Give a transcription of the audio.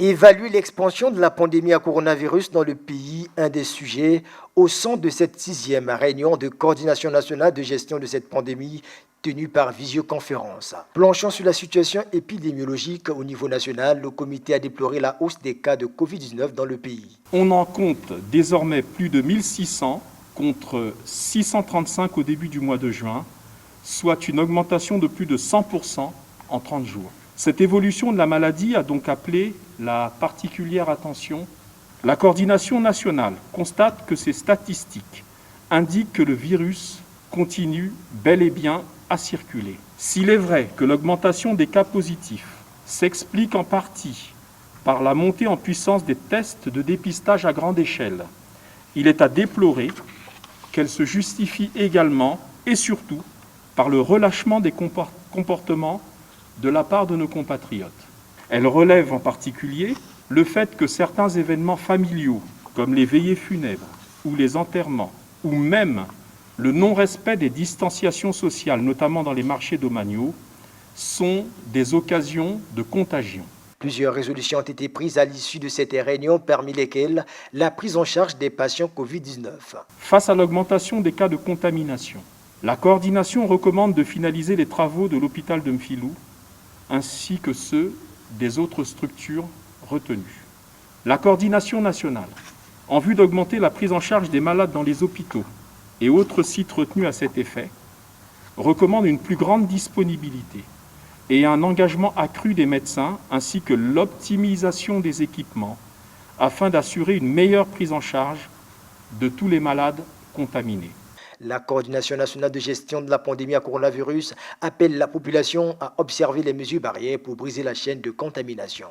Évaluer l'expansion de la pandémie à coronavirus dans le pays, un des sujets au centre de cette sixième réunion de coordination nationale de gestion de cette pandémie tenue par visioconférence. Planchant sur la situation épidémiologique au niveau national, le comité a déploré la hausse des cas de Covid-19 dans le pays. On en compte désormais plus de 1600 contre 635 au début du mois de juin, soit une augmentation de plus de 100% en 30 jours. Cette évolution de la maladie a donc appelé la particulière attention. La coordination nationale constate que ces statistiques indiquent que le virus continue bel et bien à circuler. S'il est vrai que l'augmentation des cas positifs s'explique en partie par la montée en puissance des tests de dépistage à grande échelle, il est à déplorer qu'elle se justifie également et surtout par le relâchement des comportements de la part de nos compatriotes. Elle relève en particulier le fait que certains événements familiaux, comme les veillées funèbres ou les enterrements, ou même le non-respect des distanciations sociales, notamment dans les marchés domaniaux, sont des occasions de contagion. Plusieurs résolutions ont été prises à l'issue de cette réunion, parmi lesquelles la prise en charge des patients Covid-19. Face à l'augmentation des cas de contamination, la coordination recommande de finaliser les travaux de l'hôpital de Mfilou ainsi que ceux des autres structures retenues. La coordination nationale, en vue d'augmenter la prise en charge des malades dans les hôpitaux et autres sites retenus à cet effet, recommande une plus grande disponibilité et un engagement accru des médecins ainsi que l'optimisation des équipements afin d'assurer une meilleure prise en charge de tous les malades contaminés. La coordination nationale de gestion de la pandémie à coronavirus appelle la population à observer les mesures barrières pour briser la chaîne de contamination.